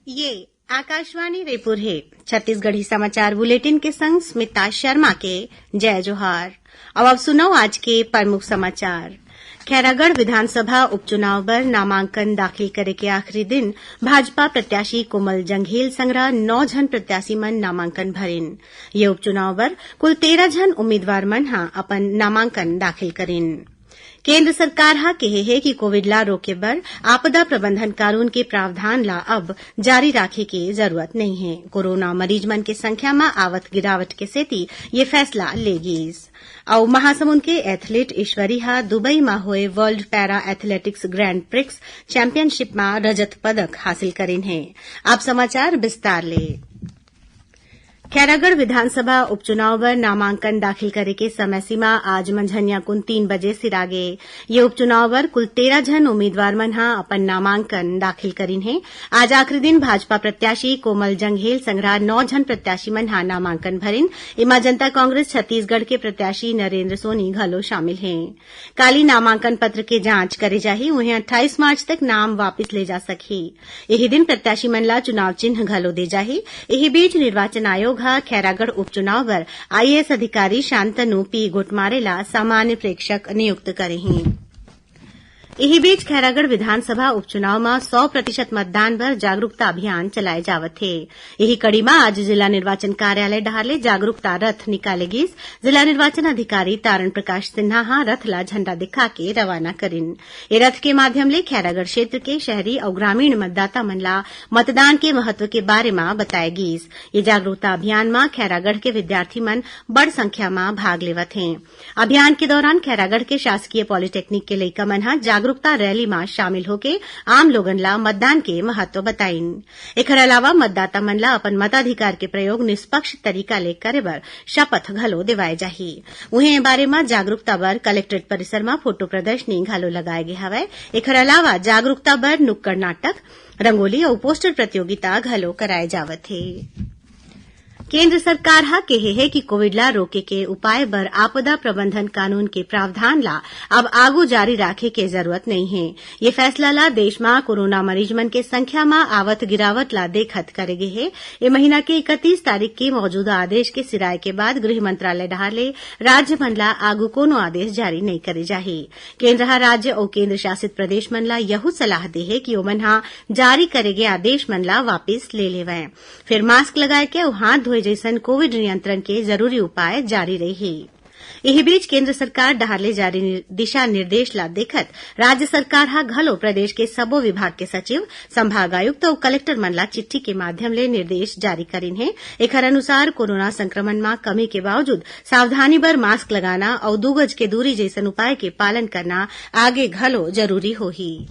ये आकाशवाणी रायपुर है। छत्तीसगढ़ी समाचार बुलेटिन के संग स्मिता शर्मा के जय जोहार। अब सुनो आज के प्रमुख समाचार। खैरागढ़ विधानसभा उपचुनाव बर नामांकन दाखिल करे के आखिरी दिन भाजपा प्रत्याशी कोमल जंघेल संगरा 9 झन प्रत्याशी मन नामांकन भरिन। ये उपचुनाव बर कुल 13 झन उम्मीदवार मन ह अपन नामांकन दाखिल करिन। केंद्र सरकार हा कहे है कि कोविड ला रोके बर आपदा प्रबंधन कानून के प्रावधान ला अब जारी राखे के जरूरत नहीं है। कोरोना मरीज मन के संख्या में आवत गिरावट के सेती ये फैसला ले गिस। और महासमुंद के एथलीट ईश्वरी हा दुबई में हुए world para athletics grand prix championship में रजत पदक हासिल करिन है। अब समाचार विस्तार ले। खैरागढ़ विधानसभा उपचुनाव बर नामांकन दाखिल करे के समय सीमा आज मंझनिया कुन 3 बजे सिरागे। ये उपचुनाव बर कुल 13 झन उम्मीदवार मन ह अपन नामांकन दाखिल करिन है। आज आखिरी दिन भाजपा प्रत्याशी कोमल जंघेल संगरा 9 झन प्रत्याशी मन ह नामांकन भरिन। इमा जनता कांग्रेस छत्तीसगढ़ के प्रत्याशी नरेंद्र सोनी घलो शामिल हैं। काली नामांकन पत्र के जांच करे जाही, उन्हें 28 मार्च तक नाम वापिस ले जा सकही। यही दिन प्रत्याशी मन ला चुनाव चिन्ह घलो दे जाही। यही बीच निर्वाचन आयोग खैरागढ़ उपचुनाव बर आईएएस अधिकारी शांतनु पी गोटमारेला सामान्य प्रेक्षक नियुक्त करे हैं। यही बीच खैरागढ़ विधानसभा उपचुनाव में 100% मतदान पर जागरूकता अभियान चलाए जावत है। यही कड़ी में आज जिला निर्वाचन कार्यालय डहारले जागरूकता रथ निकाले गिस। जिला निर्वाचन अधिकारी तारण प्रकाश सिन्हा हा रथ ला झंडा दिखा के रवाना करिन। ये रथ के माध्यम ले खैरागढ़ क्षेत्र के शहरी और ग्रामीण मतदाता मन ला मतदान के महत्व के बारे में बताए गिस। ये जागरूकता अभियान में खैरागढ़ के विद्यार्थी मन बड़ संख्या में भाग लेवत हैं। अभियान के दौरान खैरागढ़ के शासकीय पॉलिटेक्निक के लइका मन हा जागरूकता रैली में शामिल होके आम लोगन ला मतदान के महत्व बताइन। एकर अलावा मतदाता मन ला अपन मताधिकार के प्रयोग निष्पक्ष तरीका ले करे बर शपथ घलो दिवाए जाही। उहें बारे में जागरूकता बर कलेक्ट्रेट परिसर में फोटो प्रदर्शनी घलो लगाए गे हवय। एकर अलावा जागरूकता बर नुक्कड़ नाटक, रंगोली और पोस्टर प्रतियोगिता घलो कराए जावत है। केंद्र सरकार हा कहे है कि कोविड ला रोके के उपाय बर आपदा प्रबंधन कानून के प्रावधान ला अब आगू जारी राखे के जरूरत नहीं है। ये फैसला ला देश में कोरोना मरीज मन के संख्या में आवत गिरावट ला देखत करे गे है। ये महीना के 31 तारीख के मौजूदा आदेश के सिराए के बाद गृह मंत्रालय डहारले राज्य मन ला आगू कोनो आदेश जारी नहीं करे जाही। केंद्र हा राज्य और केंद्र शासित प्रदेश मन ला यहू सलाह दे है कि ओमन हा जारी करे गे आदेश मन ला वापिस ले लेवै। फिर मास्क लगाए के और हाथ जैसन कोविड नियंत्रण के जरूरी उपाय जारी रही। यही बीच केंद्र सरकार डहारले जारी दिशा निर्देश ला देखत राज्य सरकार हा घलो प्रदेश के सबो विभाग के सचिव, संभागायुक्त और कलेक्टर मन ला चिट्ठी के माध्यम ले निर्देश जारी करिन है। एकर अनुसार कोरोना संक्रमण में कमी के बावजूद सावधानी बर मास्क लगाना और 2 गज के दूरी जैसन उपाय के पालन करना आगे घलो जरूरी होही।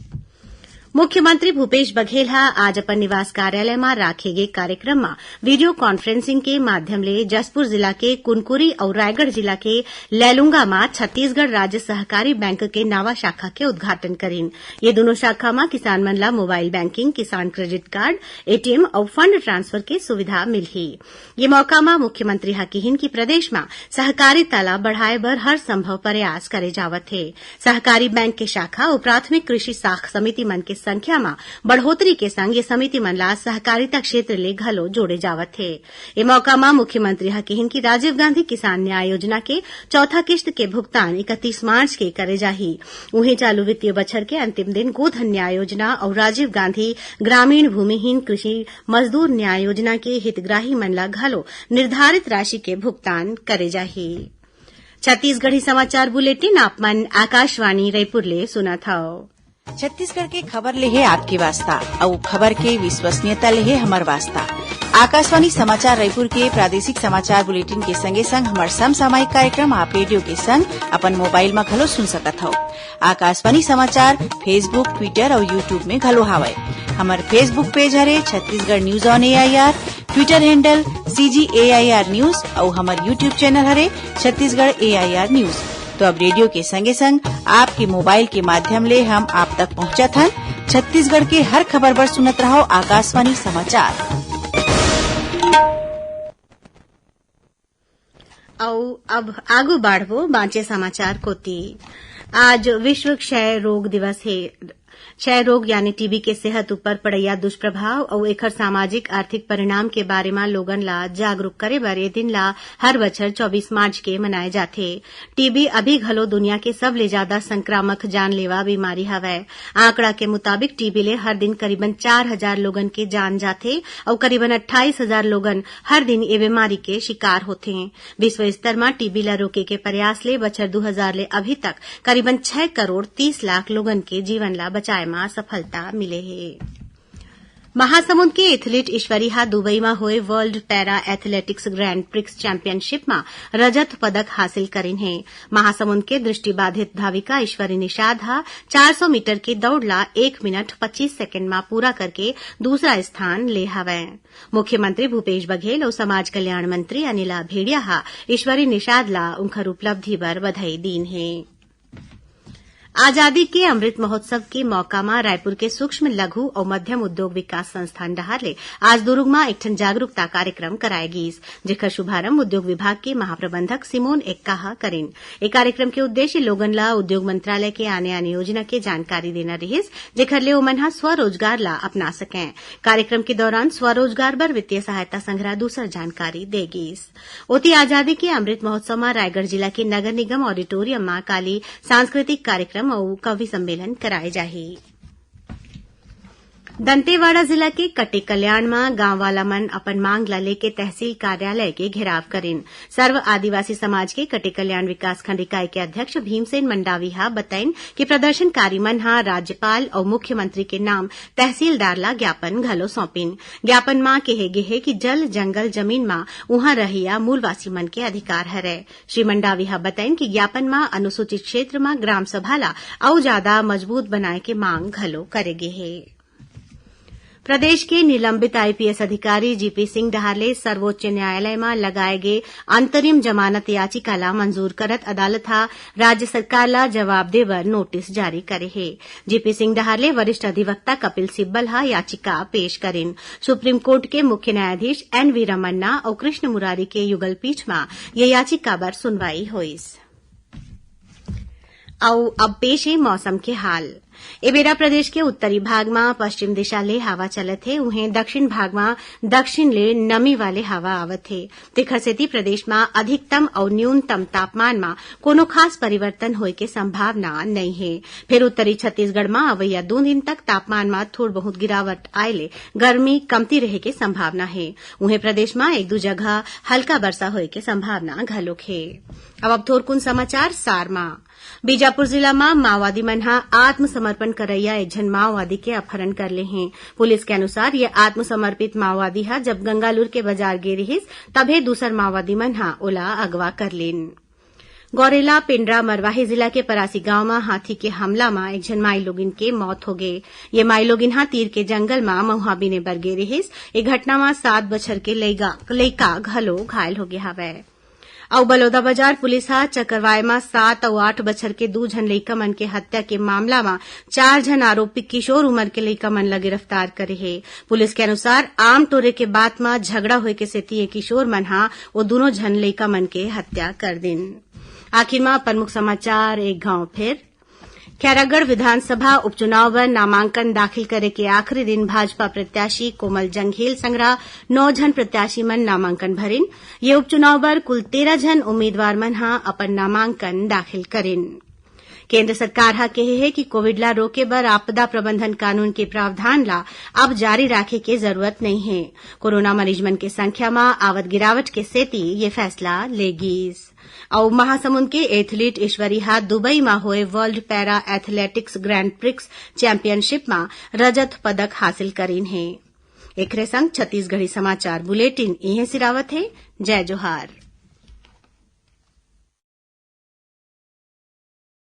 मुख्यमंत्री भूपेश बघेल हा आज अपन निवास कार्यालय में राखे गए कार्यक्रम में वीडियो कॉन्फ्रेंसिंग के माध्यम ले जसपुर जिला के कुनकुरी और रायगढ़ जिला के लैलूंगा में छत्तीसगढ़ राज्य सहकारी बैंक के नवा शाखा के उद्घाटन करिन। ये दोनों शाखा में किसान मन ला मोबाइल बैंकिंग, किसान क्रेडिट कार्ड, एटीएम और फंड ट्रांसफर के सुविधा मिलही। ये मौका में मुख्यमंत्री हा कहिन कि प्रदेश में सहकारिता ला बढ़ाए बर हर संभव प्रयास करे जावत है। सहकारी बैंक के शाखा और प्राथमिक कृषि साख समिति मन के संख्या में बढ़ोतरी के संग ये समिति मन ला सहकारिता क्षेत्र ले घलो जोड़े जावत है। ये मौका में मुख्यमंत्री हा कहिन कि राजीव गांधी किसान न्याय योजना के चौथा किस्त के भुगतान 31 मार्च के करे जाही। उन्हें चालू वित्तीय बछर के अंतिम दिन गोधन न्याय योजना और राजीव गांधी ग्रामीण भूमिहीन कृषि मजदूर न्याय योजना के हितग्राही मन ला घलो निर्धारित राशि के भुगतान करे जाही। छत्तीसगढ़ी समाचार बुलेटिन आप मन आकाशवाणी रायपुर ले सुनत हव। छत्तीसगढ़ के खबर ले है आपके वास्ता और खबर के विश्वसनीयता ले है हमार वास्ता। आकाशवाणी समाचार रायपुर के प्रादेशिक समाचार बुलेटिन के संगे संग हमार समसामयिक कार्यक्रम आप रेडियो के संग अपन मोबाइल में घलो सुन सकत हो। आकाशवाणी समाचार फेसबुक, ट्विटर और यूट्यूब में घलो हावय। हमार फेसबुक पेज हरे Chhattisgarh news on AIR, Twitter handle CGAIR news और हमार यूट्यूब चैनल हरे छत्तीसगढ़ AIR न्यूज। तो अब रेडियो के संगे संग आपके मोबाइल के माध्यम ले हम आप तक पहुंचत हन। छत्तीसगढ़ के हर खबर पर सुनत रहो आकाशवाणी समाचार। अब आगू बढ़वो बांचे समाचार कोती। आज विश्व क्षय रोग दिवस है। क्षय रोग यानी टीबी के सेहत ऊपर पड़ैया दुष्प्रभाव और एकर सामाजिक आर्थिक परिणाम के बारे में लोगन ला जागरूक करे बर ए दिन ला हर बछर 24 मार्च के मनाए जाथे। टीबी अभी घलो दुनिया के सबले ज्यादा संक्रामक जानलेवा बीमारी हवय। आंकड़ा के मुताबिक टीबी ले हर दिन करीबन 4000 लोगन के जान जाथे और करीबन 28,000 लोगन हर दिन ए बीमारी के शिकार होथे। विश्व स्तर में टीबी ला रोके के प्रयास ले बछर 2000 ले अभी तक करीबन 6 करोड़ 30 लाख लोगन के जीवन ला बचाए में सफलता मिले है। महासमुंद के एथलीट ईश्वरी दुबई में हुए world para athletics grand prix championship में रजत पदक हासिल करीन है। महासमुंद के दृष्टिबाधित धाविका ईश्वरी निषाद 400 मीटर की दौड़ ला 1 मिनट 25 सेकंड में पूरा करके दूसरा स्थान ले हवै। मुख्यमंत्री भूपेश बघेल और समाज कल्याण मंत्री अनिला भेड़िया ईश्वरी निषाद ला उनकर उपलब्धि पर बधाई दीन है। आजादी के अमृत महोत्सव के मौका में रायपुर के सूक्ष्म लघु और मध्यम उद्योग विकास संस्थान डहार आज दुर्ग में एक जागरूकता कार्यक्रम कराए गिस, जेकर शुभारंभ उद्योग विभाग के महाप्रबंधक सिमोन एक्का करेन। ए कार्यक्रम के उद्देश्य लोगन ला उद्योग मंत्रालय के आने आने योजना के जानकारी देना रहिस, जेकर ले ओमन स्वरोजगार ला अपना सकें। कार्यक्रम के दौरान स्वरोजगार बर वित्तीय सहायता संग्रह दूसर जानकारी दे गिस। ओती आजादी के अमृत महोत्सव में रायगढ़ जिला के नगर निगम ऑडिटोरियम में काली सांस्कृतिक कार्यक्रम और कवि सम्मेलन कराए जाही। दंतेवाड़ा जिला के कटे कल्याण में गांव वाला मन अपन मांग ला लेके तहसील कार्यालय के घेराव करेन। सर्व आदिवासी समाज के कटे कल्याण विकासखंड इकाई के अध्यक्ष भीमसेन मंडावी बताइन कि प्रदर्शनकारी मन राज्यपाल और मुख्यमंत्री के नाम तहसीलदार ला ज्ञापन घलो सौंपिन। ज्ञापन मां कहे गे है कि जल जंगल जमीन मां उहां रहिया मूलवासी मन के अधिकार हरै। श्री मंडावी बताइन कि ज्ञापन मां अनुसूचित क्षेत्र में ग्राम सभा ला और ज्यादा मजबूत बनाए के मांग घलो करे गे है। प्रदेश के निलंबित आईपीएस अधिकारी जीपी सिंह डहाले सर्वोच्च न्यायालय में लगाए गए अंतरिम जमानत याचिका ला मंजूर करत अदालत राज्य सरकार ला जवाब देवर नोटिस जारी करे है। जीपी सिंह डहाले वरिष्ठ अधिवक्ता कपिल सिब्बल याचिका पेश करेन। सुप्रीम कोर्ट के मुख्य न्यायाधीश एनवी रमन्ना और कृष्ण मुरारी के युगल पीठ में यह याचिका पर सुनवाई हुईस। अब पेश है मौसम के हाल। ए बेरा प्रदेश के उत्तरी भाग में पश्चिम दिशा ले हवा चलत है, उहें दक्षिण भाग में दक्षिण ले नमी वाले हवा आवत है। तेखर सेती प्रदेश में अधिकतम और न्यूनतम तापमान में कोनो खास परिवर्तन होए के संभावना नहीं है। फिर उत्तरी छत्तीसगढ़ में अवैया 2 दिन तक तापमान में थोड़ बहुत गिरावट आयले गर्मी कमती रहे के संभावना है। उहें प्रदेश में 1-2 जगह हल्का वर्षा होए के संभावना घलोक है। अब थोरकुन समाचार सार में। बीजापुर जिला में माओवादी मन आत्मसमर्पण करैया एक जन माओवादी के अपहरण कर ले हैं। पुलिस के अनुसार ये आत्मसमर्पित माओवादी जब गंगालूर के बाजार गे रहिस तभे दूसर माओवादी मन ओला अगवा कर लेन। गौरेला पिंडरा मरवाही जिला के परासी गांव में हाथी के हमला में एक जन माई लोगिन के मौत हो गए। ये माई लोगिन तीर के जंगल में महुआ बिने बर गे रहिस। ए घटना में 7 बछर के लइका घलो घायल हो गया हवै। और बलौदा बाजार पुलिस चकरवाय में 7 और 8 बछर के 2 जन लइका मन के हत्या के मामला में 4 जन आरोपी किशोर उम्र के लइका मन ला गिरफ्तार करे है। पुलिस के अनुसार आम टोरे के बात में झगड़ा होए के सेती ये किशोर मन वो दोनों जन लइका मन के हत्या कर दिन। आखिर में प्रमुख समाचार एक गांव फिर। खैरागढ़ विधानसभा उपचुनाव पर नामांकन दाखिल करे के आखिरी दिन भाजपा प्रत्याशी कोमल जंघेल संगरा 9 जन प्रत्याशी मन नामांकन भरिन। ये उपचुनाव पर कुल 13 जन उम्मीदवार मन अपन नामांकन दाखिल करेन। केंद्र सरकार कहे है कि कोविड ला रोके बर आपदा प्रबंधन कानून के प्रावधान ला अब जारी राखे के जरूरत नहीं है। कोरोना मरीज मन के संख्या में आवत गिरावट के सेती ये फैसला लेगीस। और महासमुंद के एथलीट ईश्वरी दुबई में हुए world para athletics grand prix championship में रजत पदक हासिल करीन है। एकरे संग छत्तीसगढ़ी समाचार बुलेटिन इहे सिरावत है। जय जोहार।